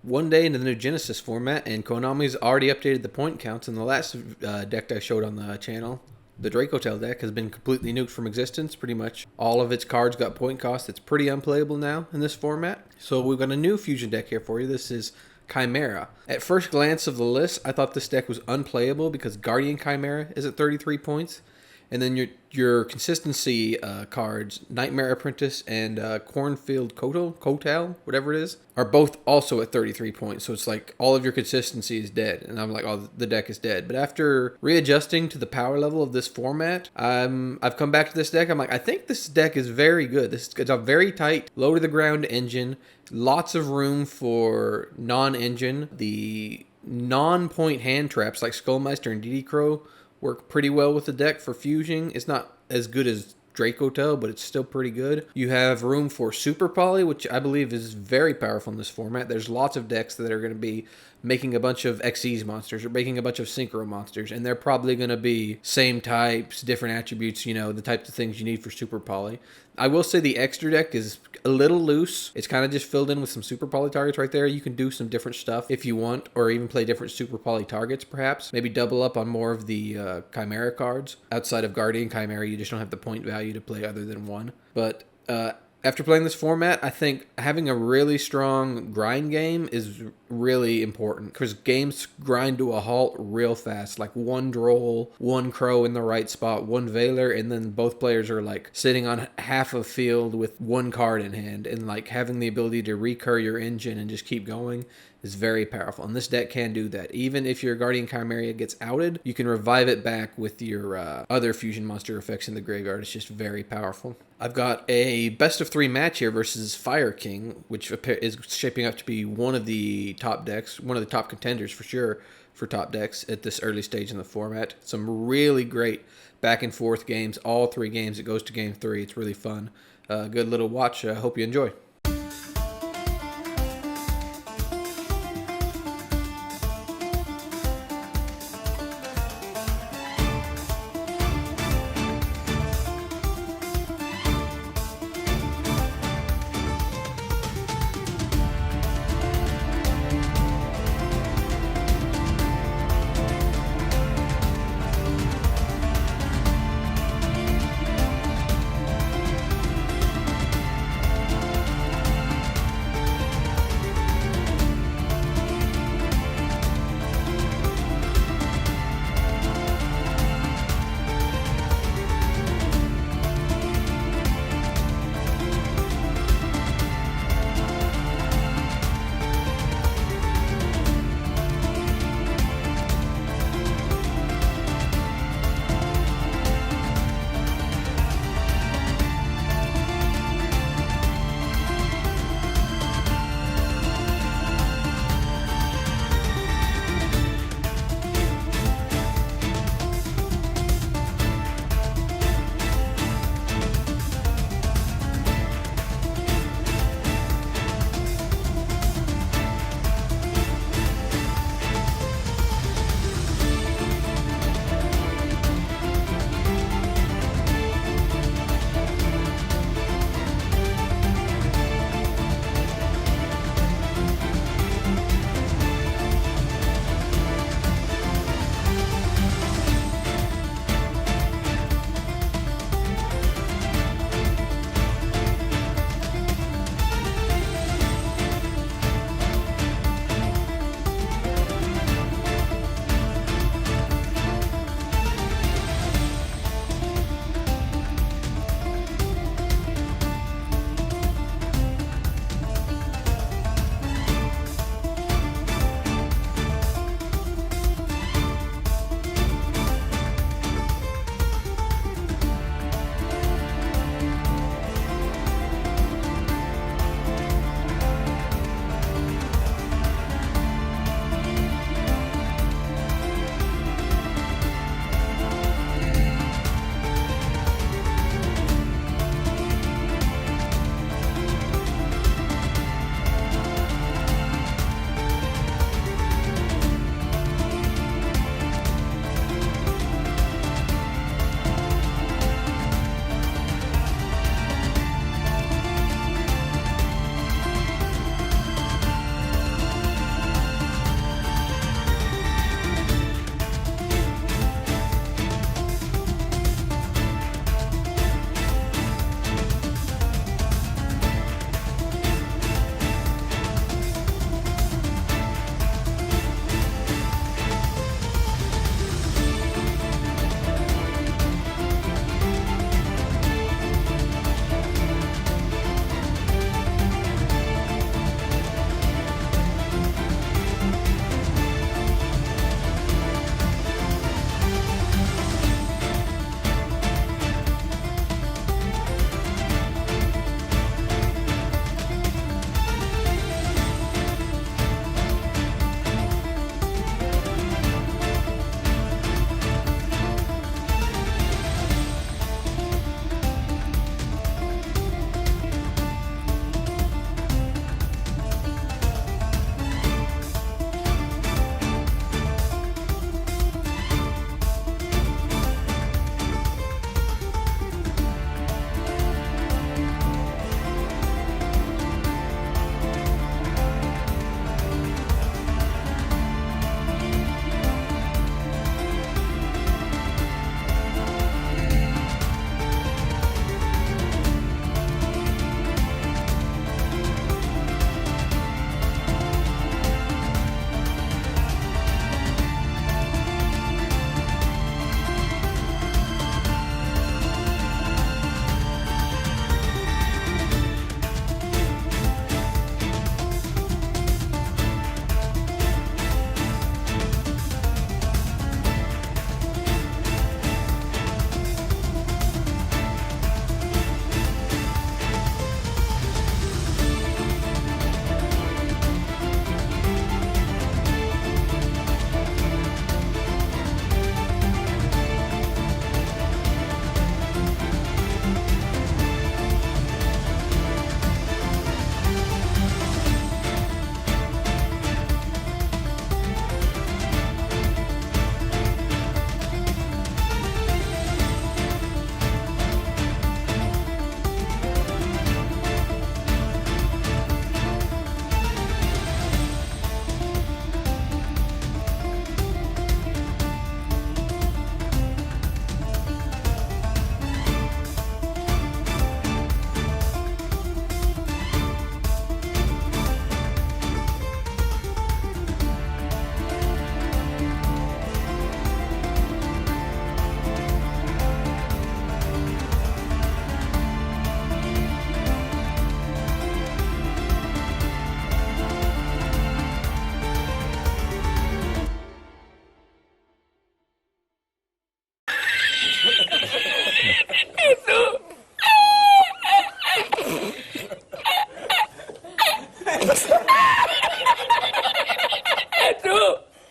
one day into the new Genesys format, and Konami's already updated the point counts. In the last deck I showed on the channel, the Dracotail deck has been completely nuked from existence. Pretty much all of its cards got point cost. It's pretty unplayable now in this format. So we've got a new fusion deck here for you. This is Chimera. At first glance of the list, I thought this deck was unplayable because Guardian Chimera is at 33 points. And then your consistency cards, Nightmare Apprentice and Cornfield Kotal, whatever it is, are both also at 33 points. So it's like all of your consistency is dead. And I'm like, oh, the deck is dead. But after readjusting to the power level of this format, I've come back to this deck. I'm like, I think this deck is very good. It's a very tight, low to the ground engine. Lots of room for non-engine. The non-point hand traps like Skullmeister and DD Crow work pretty well with the deck for fusing. It's not as good as Dracotail, but it's still pretty good. You have room for Super Poly, which I believe is very powerful in this format. There's lots of decks that are going to be making a bunch of Xyz monsters or making a bunch of Synchro monsters, and they're probably going to be same types, different attributes, the types of things you need for Super Poly. I will say the extra deck is a little loose. It's kind of just filled in with some Super Poly targets right there. You can do some different stuff if you want, or even play different Super Poly targets perhaps. Maybe double up on more of the Chimera cards. Outside of Guardian Chimera, you just don't have the point value to play other than one. But after playing this format, I think having a really strong grind game is really important because games grind to a halt real fast. Like one Droll, one Crow in the right spot, one Veiler, and then both players are like sitting on half a field with one card in hand, and like having the ability to recur your engine and just keep going is very powerful. And this deck can do that. Even if your Guardian Chimera gets outed, you can revive it back with your other fusion monster effects in the graveyard. It's just very powerful. I've got a best of 3 match here versus Fireking, which is shaping up to be one of the top decks, one of the top contenders for sure for top decks at this early stage in the format. Some really great back and forth games. All 3 games, it goes to game 3. It's really fun. Good little watch. I hope you enjoy.